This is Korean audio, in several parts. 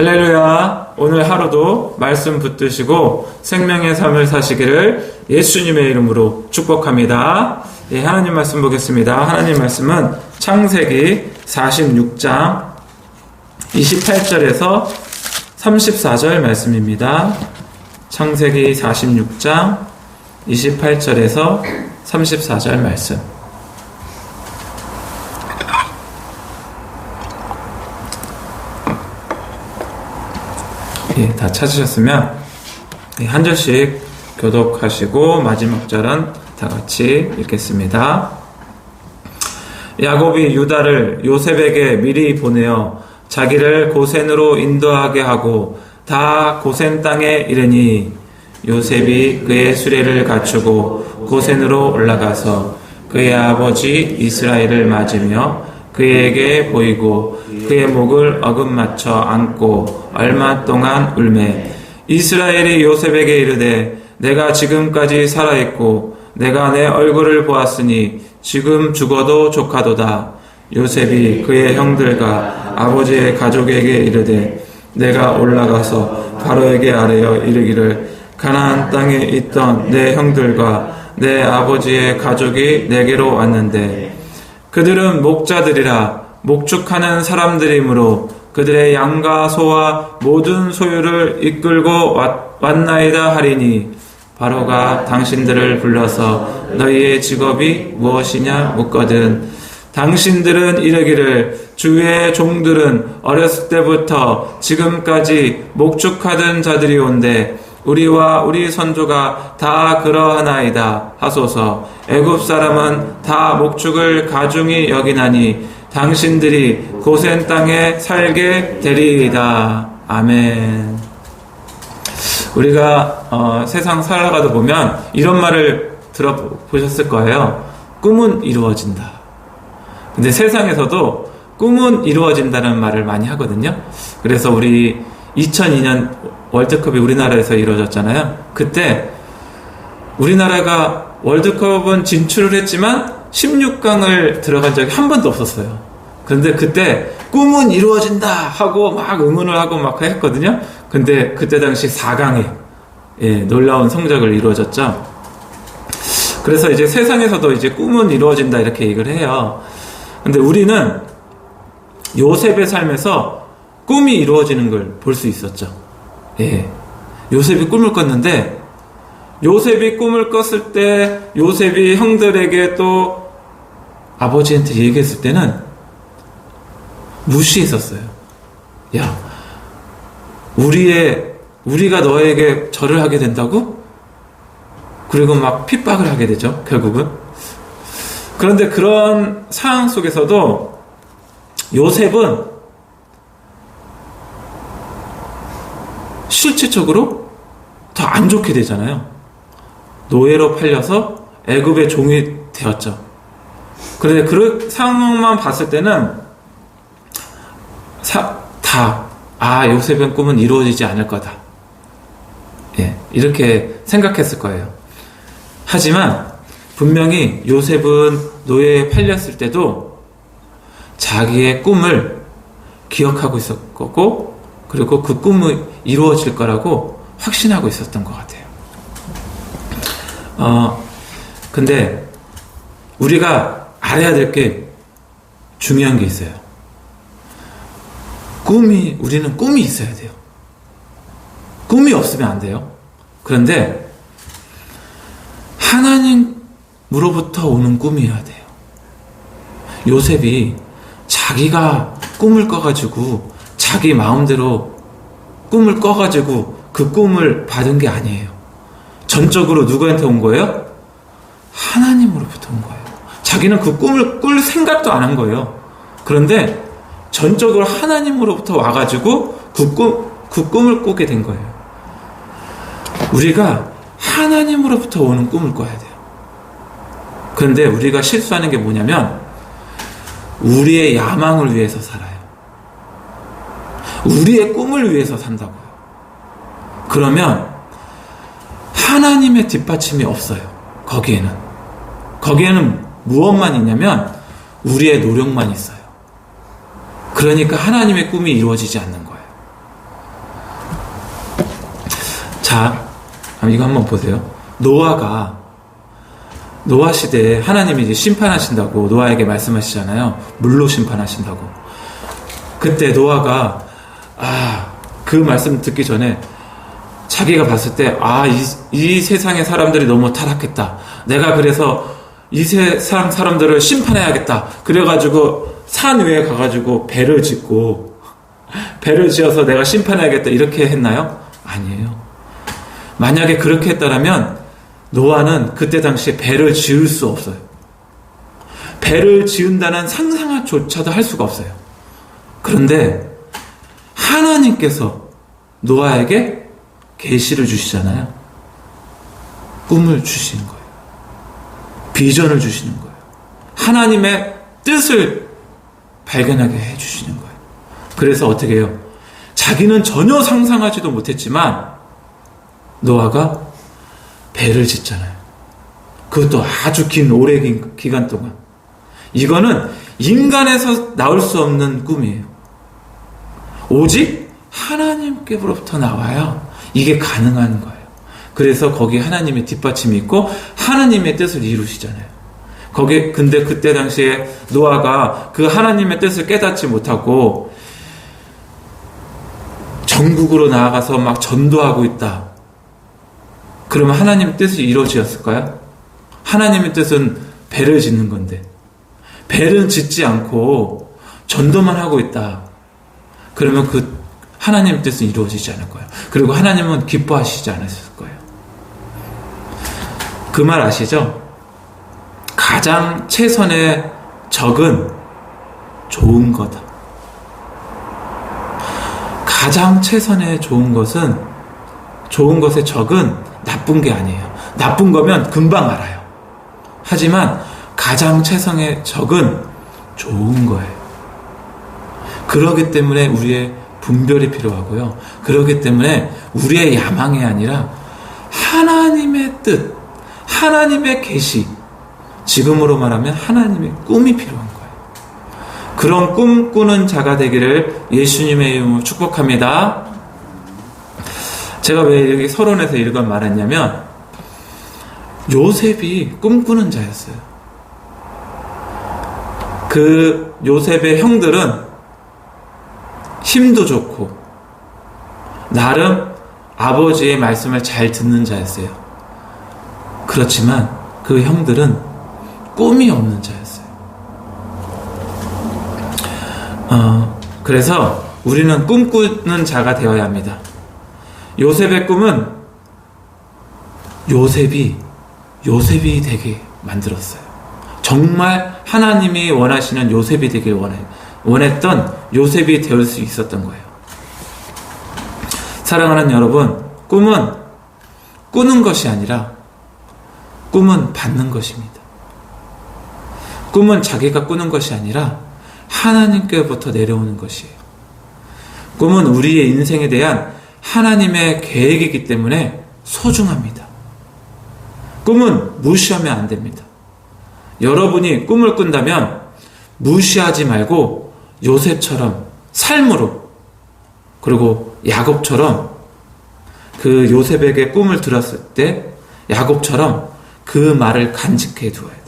할렐루야. 오늘 하루도 말씀 붙드시고 생명의 삶을 사시기를 예수님의 이름으로 축복합니다. 예, 하나님 말씀 보겠습니다. 하나님 말씀은 창세기 46장 28절에서 34절 말씀입니다. 창세기 46장 28절에서 34절 말씀. 예, 다 찾으셨으면 한 절씩 교독하시고 마지막 절은 다 같이 읽겠습니다. 야곱이 유다를 요셉에게 미리 보내어 자기를 고센으로 인도하게 하고 다 고센 땅에 이르니 요셉이 그의 수레를 갖추고 고센으로 올라가서 그의 아버지 이스라엘을 맞으며 그에게 보이고 그의 목을 어긋맞춰 안고 얼마 동안 울매 이스라엘이 요셉에게 이르되 내가 지금까지 살아있고 내가 내 얼굴을 보았으니 지금 죽어도 족하도다. 요셉이 그의 형들과 아버지의 가족에게 이르되 내가 올라가서 바로에게 아뢰어 이르기를 가나안 땅에 있던 내 형들과 내 아버지의 가족이 내게로 왔는데 그들은 목자들이라 목축하는 사람들이므로 그들의 양과 소와 모든 소유를 이끌고 왔나이다 하리니 바로가 당신들을 불러서 너희의 직업이 무엇이냐 묻거든 당신들은 이르기를 주의 종들은 어렸을 때부터 지금까지 목축하던 자들이 온데 우리와 우리 선조가 다 그러하나이다 하소서. 애굽 사람은 다 목축을 가중히 여기나니 당신들이 고센 땅에 살게 되리이다. 아멘. 우리가 세상 살아가다 보면 이런 말을 들어보셨을 거예요. 꿈은 이루어진다. 근데 세상에서도 꿈은 이루어진다는 말을 많이 하거든요. 그래서 우리 2002년 월드컵이 우리나라에서 이루어졌잖아요. 그때 우리나라가 월드컵은 진출을 했지만 16강을 들어간 적이 한 번도 없었어요. 그런데 그때 꿈은 이루어진다 하고 막 응원을 하고 막 했거든요. 근데 그때 당시 4강에 놀라운 성적을 이루어졌죠. 그래서 이제 세상에서도 이제 꿈은 이루어진다 이렇게 얘기를 해요. 근데 우리는 요셉의 삶에서 꿈이 이루어지는 걸 볼 수 있었죠. 예. 요셉이 꿈을 꿨는데 요셉이 꿈을 꿨을 때 요셉이 형들에게 또 아버지한테 얘기했을 때는 무시했었어요. 야, 우리가 너에게 절을 하게 된다고? 그리고 막 핍박을 하게 되죠, 결국은. 그런데 그런 상황 속에서도 요셉은 실질적으로 더 안 좋게 되잖아요. 노예로 팔려서 애굽의 종이 되었죠. 그런데 그 상황만 봤을 때는 요셉의 꿈은 이루어지지 않을 거다. 예, 이렇게 생각했을 거예요. 하지만 분명히 요셉은 노예에 팔렸을 때도 자기의 꿈을 기억하고 있었고 그리고 그 꿈이 이루어질 거라고 확신하고 있었던 것 같아요. 근데 우리가 알아야 될 게 중요한 게 있어요. 우리는 꿈이 있어야 돼요. 꿈이 없으면 안 돼요. 그런데 하나님으로부터 오는 꿈이어야 돼요. 요셉이 자기가 꿈을 꿔가지고 자기 마음대로 꿈을 꿔가지고 그 꿈을 받은 게 아니에요. 전적으로 누구한테 온 거예요? 하나님으로부터 온 거예요. 자기는 그 꿈을 꿀 생각도 안 한 거예요. 그런데 전적으로 하나님으로부터 와가지고 그 꿈을 꾸게 된 거예요. 우리가 하나님으로부터 오는 꿈을 꿔야 돼요. 그런데 우리가 실수하는 게 뭐냐면 우리의 야망을 위해서 살아요. 우리의 꿈을 위해서 산다고요. 그러면 하나님의 뒷받침이 없어요. 거기에는 무엇만 있냐면 우리의 노력만 있어요. 그러니까 하나님의 꿈이 이루어지지 않는 거예요. 자, 이거 한번 보세요. 노아 시대에 하나님이 이제 심판하신다고 노아에게 말씀하시잖아요. 물로 심판하신다고. 그때 노아가 그 말씀 듣기 전에 자기가 봤을 때 이 세상의 사람들이 너무 타락했다. 내가 그래서 이 세상 사람들을 심판해야겠다. 그래가지고 산 위에 가가지고 배를 지어서 내가 심판해야겠다. 이렇게 했나요? 아니에요. 만약에 그렇게 했다라면 노아는 그때 당시에 배를 지을 수 없어요. 배를 지은다는 상상조차도 할 수가 없어요. 그런데 하나님께서 노아에게 계시를 주시잖아요. 꿈을 주시는 거예요. 비전을 주시는 거예요. 하나님의 뜻을 발견하게 해주시는 거예요. 그래서 어떻게 해요? 자기는 전혀 상상하지도 못했지만 노아가 배를 짓잖아요. 그것도 아주 오랜 기간 동안. 이거는 인간에서 나올 수 없는 꿈이에요. 오직 하나님께로부터 나와야 이게 가능한 거예요. 그래서 거기 하나님의 뒷받침이 있고 하나님의 뜻을 이루시잖아요. 근데 그때 당시에 노아가 그 하나님의 뜻을 깨닫지 못하고 전국으로 나아가서 막 전도하고 있다. 그러면 하나님의 뜻이 이루어졌을까요? 하나님의 뜻은 배를 짓는 건데 배를 짓지 않고 전도만 하고 있다. 그러면 그 하나님의 뜻은 이루어지지 않을 거예요. 그리고 하나님은 기뻐하시지 않으실 거예요. 그 말 아시죠? 가장 최선의 적은 좋은 거다. 가장 최선의 좋은 것의 적은 나쁜 게 아니에요. 나쁜 거면 금방 알아요. 하지만 가장 최선의 적은 좋은 거예요. 그러기 때문에 우리의 분별이 필요하고요. 그러기 때문에 우리의 야망이 아니라 하나님의 뜻, 하나님의 계시, 지금으로 말하면 하나님의 꿈이 필요한 거예요. 그런 꿈 꾸는 자가 되기를 예수님의 이름으로 축복합니다. 제가 왜 여기 서론에서 이런 말했냐면 요셉이 꿈꾸는 자였어요. 그 요셉의 형들은 힘도 좋고 나름 아버지의 말씀을 잘 듣는 자였어요. 그렇지만 그 형들은 꿈이 없는 자였어요. 그래서 우리는 꿈꾸는 자가 되어야 합니다. 요셉의 꿈은 요셉이 되게 만들었어요. 정말 하나님이 원하시는 요셉이 되길 원했던 요셉이 될 수 있었던 거예요. 사랑하는 여러분, 꿈은 꾸는 것이 아니라 꿈은 받는 것입니다. 꿈은 자기가 꾸는 것이 아니라 하나님께로부터 내려오는 것이에요. 꿈은 우리의 인생에 대한 하나님의 계획이기 때문에 소중합니다. 꿈은 무시하면 안 됩니다. 여러분이 꿈을 꾼다면 무시하지 말고 요셉처럼 삶으로, 그리고 야곱처럼 그 요셉에게 꿈을 들었을 때 야곱처럼 그 말을 간직해 두어야 돼요.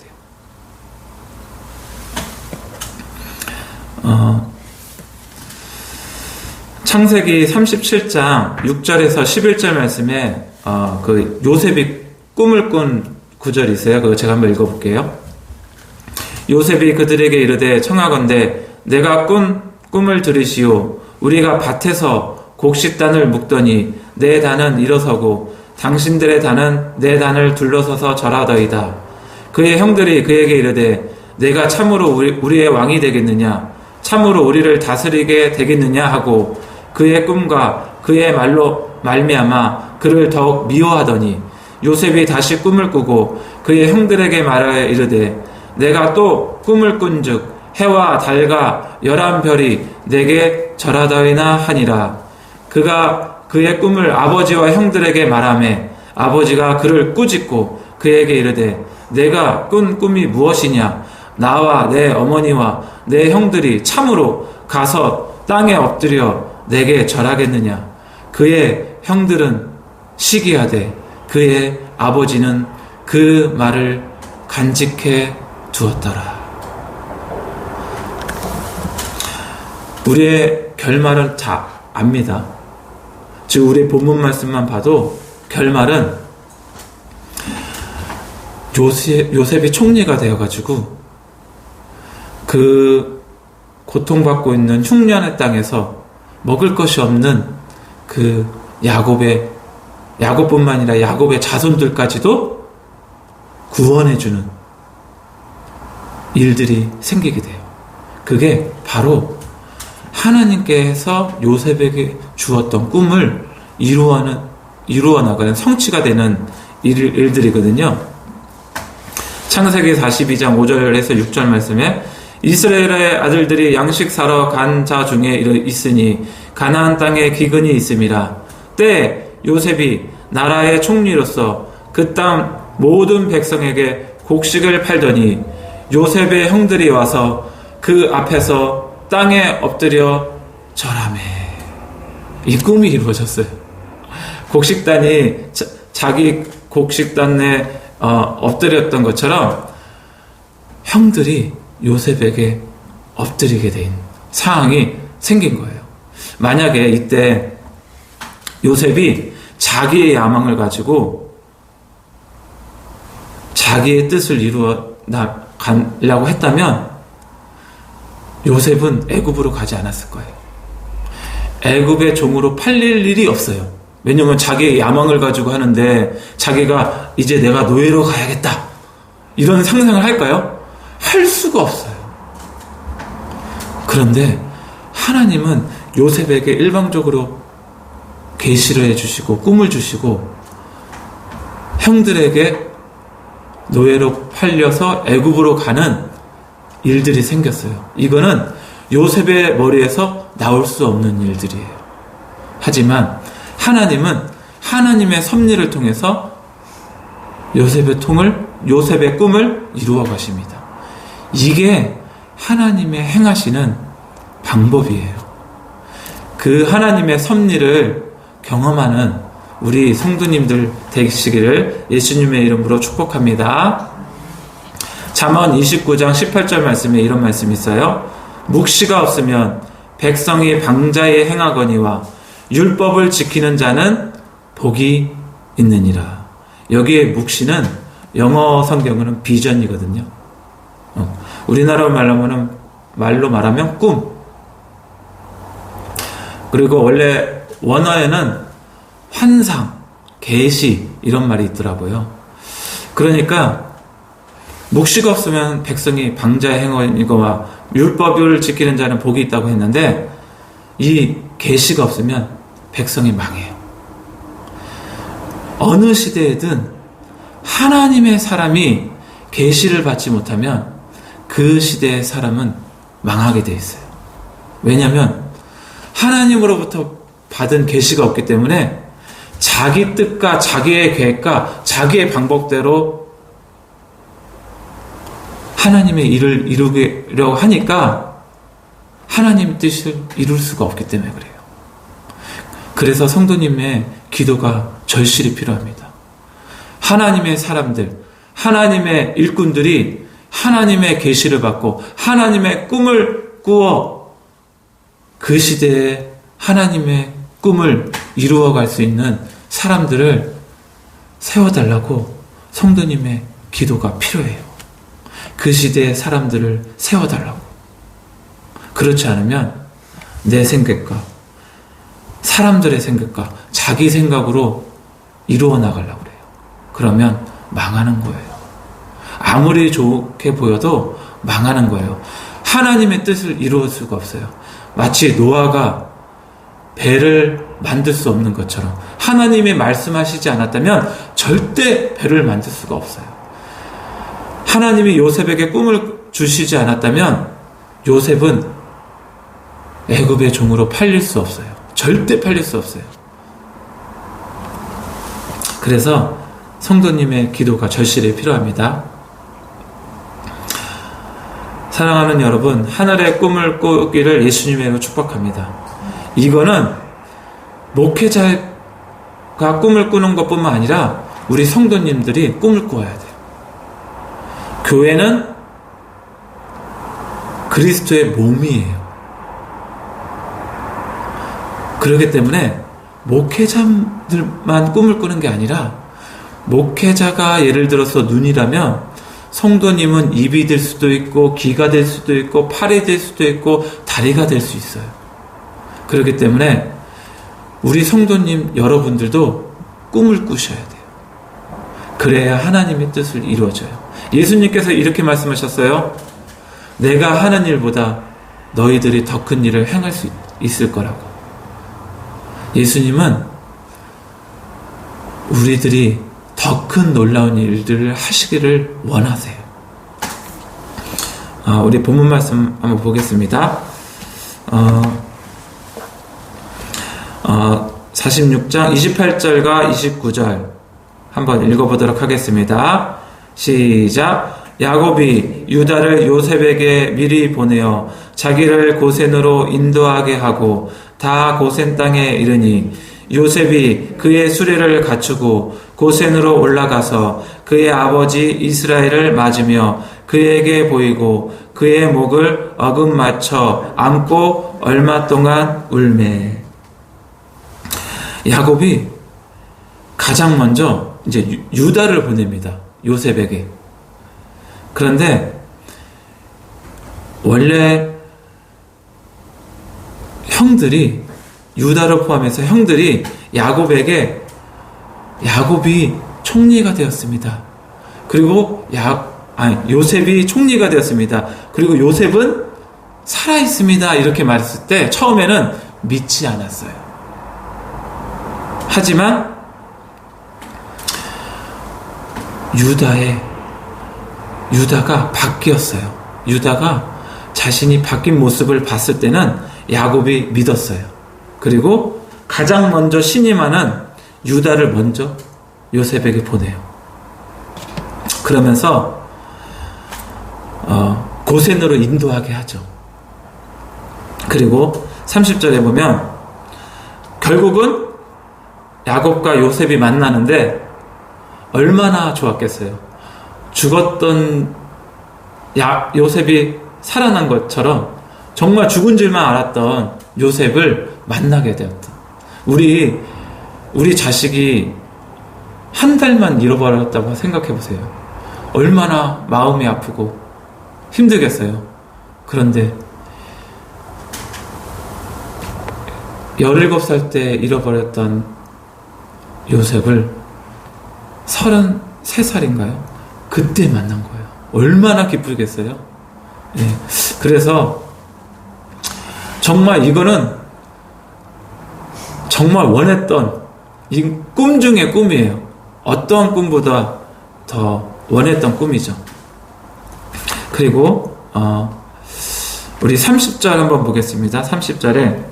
창세기 37장 6절에서 11절 말씀에 그 요셉이 꿈을 꾼 구절이 있어요. 그거 제가 한번 읽어볼게요. 요셉이 그들에게 이르되 청하건대 내가 꿈을 들으시오. 우리가 밭에서 곡식단을 묶더니 내 단은 일어서고 당신들의 단은 내 단을 둘러서서 절하더이다. 그의 형들이 그에게 이르되 내가 참으로 우리의 왕이 되겠느냐, 참으로 우리를 다스리게 되겠느냐 하고 그의 꿈과 그의 말로 말미암아 그를 더욱 미워하더니 요셉이 다시 꿈을 꾸고 그의 형들에게 말하여 이르되 내가 또 꿈을 꾼즉 해와 달과 11별이 내게 절하더이나 하니라. 그가 그의 꿈을 아버지와 형들에게 말하매 아버지가 그를 꾸짖고 그에게 이르되 내가 꾼 꿈이 무엇이냐, 나와 내 어머니와 내 형들이 참으로 가서 땅에 엎드려 내게 절하겠느냐. 그의 형들은 시기하되 그의 아버지는 그 말을 간직해 두었더라. 우리의 결말은 다 압니다. 즉 우리 본문 말씀만 봐도 결말은 요셉이 총리가 되어가지고 그 고통받고 있는 흉년의 땅에서 먹을 것이 없는 그 야곱뿐만 아니라 야곱의 자손들까지도 구원해주는 일들이 생기게 돼요. 그게 바로 하나님께서 요셉에게 주었던 꿈을 이루어 나가는 성취가 되는 일들이거든요. 창세기 42장 5절에서 6절 말씀에 이스라엘의 아들들이 양식 사러 간 자 중에 있으니 가나안 땅에 기근이 있음이라. 때 요셉이 나라의 총리로서 그 땅 모든 백성에게 곡식을 팔더니 요셉의 형들이 와서 그 앞에서 땅에 엎드려 절하매. 이 꿈이 이루어졌어요. 곡식단이 자기 곡식단에 엎드렸던 것처럼 형들이 요셉에게 엎드리게 된 상황이 생긴 거예요. 만약에 이때 요셉이 자기의 야망을 가지고 자기의 뜻을 이루어 나가려고 했다면 요셉은 애굽으로 가지 않았을 거예요. 애굽의 종으로 팔릴 일이 없어요. 왜냐면 자기의 야망을 가지고 하는데 자기가 이제 내가 노예로 가야겠다 이런 상상을 할까요? 할 수가 없어요. 그런데 하나님은 요셉에게 일방적으로 계시를 해주시고 꿈을 주시고 형들에게 노예로 팔려서 애굽으로 가는 일들이 생겼어요. 이거는 요셉의 머리에서 나올 수 없는 일들이에요. 하지만 하나님은 하나님의 섭리를 통해서 요셉의 꿈을 이루어 가십니다. 이게 하나님의 행하시는 방법이에요. 그 하나님의 섭리를 경험하는 우리 성도님들 되시기를 예수님의 이름으로 축복합니다. 잠언 29장 18절 말씀에 이런 말씀이 있어요. 묵시가 없으면 백성이 방자에 행하거니와 율법을 지키는 자는 복이 있느니라. 여기에 묵시는 영어 성경으로는 비전이거든요. 우리나라 말로 말하면 꿈. 그리고 원래 원어에는 환상, 계시 이런 말이 있더라고요. 그러니까 묵시가 없으면 백성이 방자에 행하거니와 율법을 지키는 자는 복이 있다고 했는데 이 계시가 없으면 백성이 망해요. 어느 시대에든 하나님의 사람이 계시를 받지 못하면 그 시대의 사람은 망하게 돼 있어요. 왜냐하면 하나님으로부터 받은 계시가 없기 때문에 자기 뜻과 자기의 계획과 자기의 방법대로 하나님의 일을 이루려고 하니까 하나님의 뜻을 이룰 수가 없기 때문에 그래요. 그래서 성도님의 기도가 절실히 필요합니다. 하나님의 사람들, 하나님의 일꾼들이 하나님의 계시를 받고 하나님의 꿈을 꾸어 그 시대에 하나님의 꿈을 이루어갈 수 있는 사람들을 세워달라고 성도님의 기도가 필요해요. 그 시대의 사람들을 세워달라고. 그렇지 않으면 내 생각과 사람들의 생각과 자기 생각으로 이루어 나가려고 그래요. 그러면 망하는 거예요. 아무리 좋게 보여도 망하는 거예요. 하나님의 뜻을 이루어 수가 없어요. 마치 노아가 배를 만들 수 없는 것처럼 하나님이 말씀하시지 않았다면 절대 배를 만들 수가 없어요. 하나님이 요셉에게 꿈을 주시지 않았다면 요셉은 애굽의 종으로 팔릴 수 없어요. 절대 팔릴 수 없어요. 그래서 성도님의 기도가 절실히 필요합니다. 사랑하는 여러분, 하늘의 꿈을 꾸기를 예수님으로 축복합니다. 이거는 목회자가 꿈을 꾸는 것뿐만 아니라 우리 성도님들이 꿈을 꾸어야 돼요. 교회는 그리스도의 몸이에요. 그렇기 때문에 목회자들만 꿈을 꾸는 게 아니라 목회자가 예를 들어서 눈이라면 성도님은 입이 될 수도 있고 귀가 될 수도 있고 팔이 될 수도 있고 다리가 될 수 있어요. 그렇기 때문에 우리 성도님 여러분들도 꿈을 꾸셔야 돼요. 그래야 하나님의 뜻을 이루어져요. 예수님께서 이렇게 말씀하셨어요. 내가 하는 일보다 너희들이 더 큰 일을 행할 수 있을 거라고. 예수님은 우리들이 더 큰 놀라운 일들을 하시기를 원하세요. 우리 본문 말씀 한번 보겠습니다. 46장 28절과 29절 한번 읽어보도록 하겠습니다. 시작. 야곱이 유다를 요셉에게 미리 보내어 자기를 고센으로 인도하게 하고 다 고센 땅에 이르니 요셉이 그의 수레를 갖추고 고센으로 올라가서 그의 아버지 이스라엘을 맞으며 그에게 보이고 그의 목을 어금맞춰 안고 얼마 동안 울매. 야곱이 가장 먼저 이제 유다를 보냅니다. 요셉에게. 그런데 원래 형들이 유다를 포함해서 형들이 야곱이 총리가 되었습니다. 그리고 요셉이 총리가 되었습니다. 그리고 요셉은 살아 있습니다. 이렇게 말했을 때 처음에는 믿지 않았어요. 하지만 유다가 바뀌었어요. 유다가 자신이 바뀐 모습을 봤을 때는 야곱이 믿었어요. 그리고 가장 먼저 신임하는 유다를 먼저 요셉에게 보내요. 그러면서 고센으로 인도하게 하죠. 그리고 30절에 보면 결국은 야곱과 요셉이 만나는데 얼마나 좋았겠어요. 죽었던 요셉이 살아난 것처럼 정말 죽은 줄만 알았던 요셉을 만나게 되었다. 우리 자식이 한 달만 잃어버렸다고 생각해 보세요. 얼마나 마음이 아프고 힘들겠어요. 그런데 17살 때 잃어버렸던 요셉을 33살인가요? 그때 만난 거예요. 얼마나 기쁘겠어요? 예. 그래서 정말 이거는 정말 원했던 이 꿈 중의 꿈이에요. 어떤 꿈보다 더 원했던 꿈이죠. 그리고 우리 30절 한번 보겠습니다. 30절에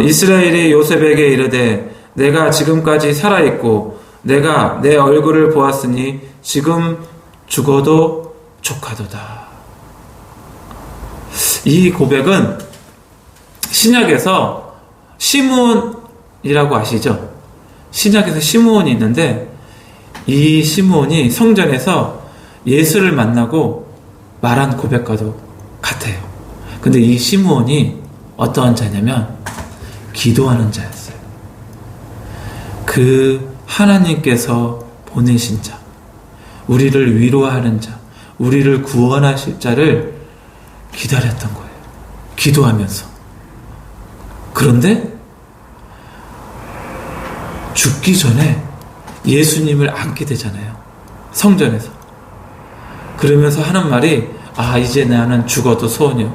이스라엘이 요셉에게 이르되 내가 지금까지 살아있고 내가 내 얼굴을 보았으니 지금 죽어도 족하도다. 이 고백은 신약에서 시므온이라고 아시죠? 신약에서 시므온이 있는데 이 시므온이 성전에서 예수를 만나고 말한 고백과도 같아요. 근데 이 시므온이 어떠한 자냐면 기도하는 자였어요. 그 하나님께서 보내신 자, 우리를 위로하는 자, 우리를 구원하실 자를 기다렸던 거예요. 기도하면서. 그런데 죽기 전에 예수님을 안게 되잖아요. 성전에서. 그러면서 하는 말이 이제 나는 죽어도 소원이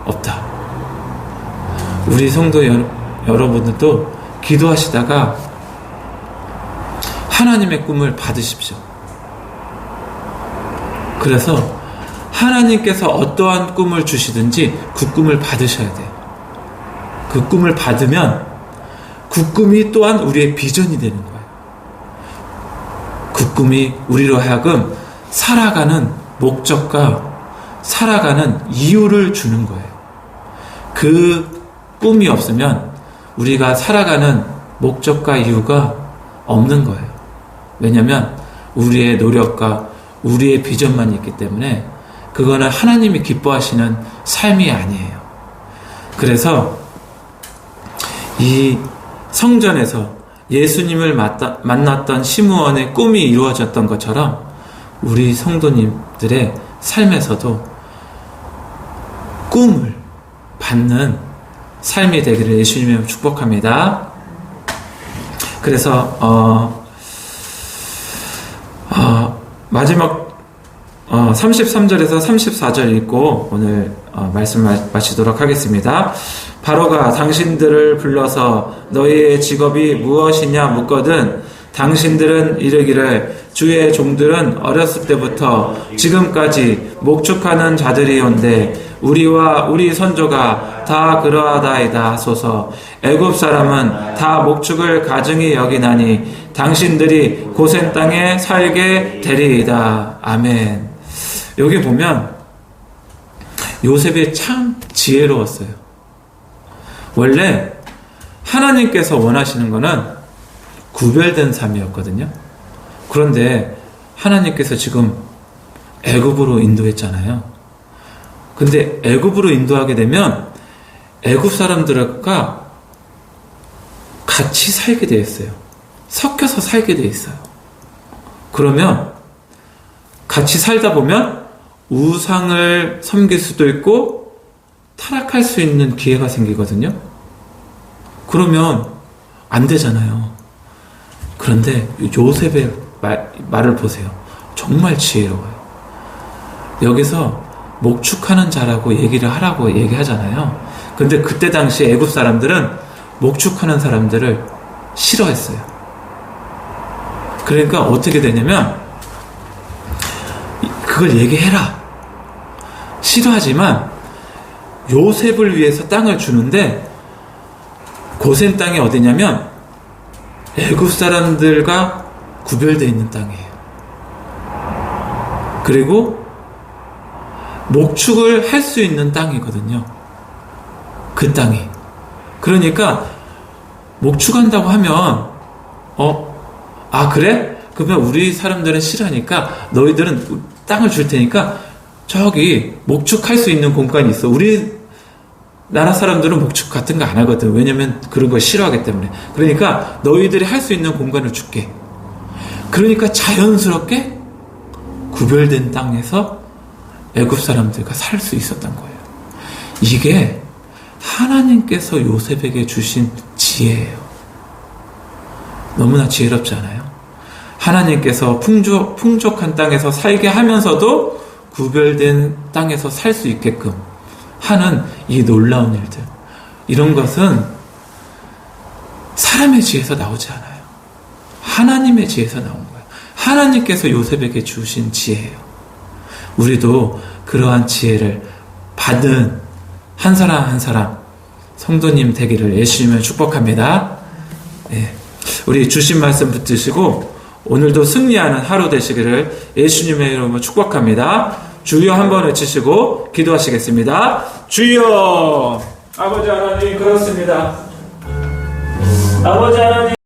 없다. 우리 성도 여러분들도 기도하시다가 하나님의 꿈을 받으십시오. 그래서 하나님께서 어떠한 꿈을 주시든지 그 꿈을 받으셔야 돼요. 그 꿈을 받으면 그 꿈이 또한 우리의 비전이 되는 거예요. 그 꿈이 우리로 하여금 살아가는 목적과 살아가는 이유를 주는 거예요. 그 꿈이 없으면 우리가 살아가는 목적과 이유가 없는 거예요. 왜냐하면 우리의 노력과 우리의 비전만 있기 때문에 그거는 하나님이 기뻐하시는 삶이 아니에요. 그래서 이 성전에서 예수님을 만났던 시므온의 꿈이 이루어졌던 것처럼 우리 성도님들의 삶에서도 꿈을 받는 삶이 되기를 예수님의 축복합니다. 그래서 마지막 33절에서 34절 읽고 오늘 말씀 마치도록 하겠습니다. 바로가 당신들을 불러서 너희의 직업이 무엇이냐 묻거든 당신들은 이르기를 주의 종들은 어렸을 때부터 지금까지 목축하는 자들이온데 우리와 우리 선조가 다 그러하다이다 하소서. 애굽 사람은 다 목축을 가증히 여기나니 당신들이 고센 땅에 살게 되리이다. 아멘. 여기 보면 요셉이 참 지혜로웠어요. 원래 하나님께서 원하시는 거는 구별된 삶이었거든요. 그런데 하나님께서 지금 애굽으로 인도했잖아요. 근데 애굽으로 인도하게 되면 애굽 사람들과 같이 살게 돼 있어요. 섞여서 살게 돼 있어요. 그러면 같이 살다 보면 우상을 섬길 수도 있고 타락할 수 있는 기회가 생기거든요. 그러면 안 되잖아요. 그런데 요셉의 말을 보세요. 정말 지혜로워요. 여기서 목축하는 자라고 얘기를 하라고 얘기하잖아요. 근데 그때 당시 애굽 사람들은 목축하는 사람들을 싫어했어요. 그러니까 어떻게 되냐면 그걸 얘기해라. 싫어하지만 요셉을 위해서 땅을 주는데 고센 땅이 어디냐면 애굽 사람들과 구별되어 있는 땅이에요. 그리고 목축을 할 수 있는 땅이거든요. 그 땅이. 그러니까 목축한다고 하면 그래? 그러면 우리 사람들은 싫어하니까 너희들은 땅을 줄 테니까 저기 목축할 수 있는 공간이 있어. 우리 나라 사람들은 목축 같은 거 안 하거든. 왜냐면 그런 걸 싫어하기 때문에. 그러니까 너희들이 할 수 있는 공간을 줄게. 그러니까 자연스럽게 구별된 땅에서 애굽 사람들과 살 수 있었던 거예요. 이게 하나님께서 요셉에게 주신 지혜예요. 너무나 지혜롭지 않아요? 하나님께서 풍족한 땅에서 살게 하면서도 구별된 땅에서 살 수 있게끔 하는 이 놀라운 일들, 이런 것은 사람의 지혜에서 나오지 않아요. 하나님의 지혜에서 나온 거예요. 하나님께서 요셉에게 주신 지혜예요. 우리도 그러한 지혜를 받은 한 사람 한 사람 성도님 되기를 예수님을 축복합니다. 네. 우리 주신 말씀 붙드시고 오늘도 승리하는 하루 되시기를 예수님의 이름으로 축복합니다. 주여 한번 외치시고 기도하시겠습니다. 주여! 아버지 하나님, 그렇습니다. 아버지 하나님,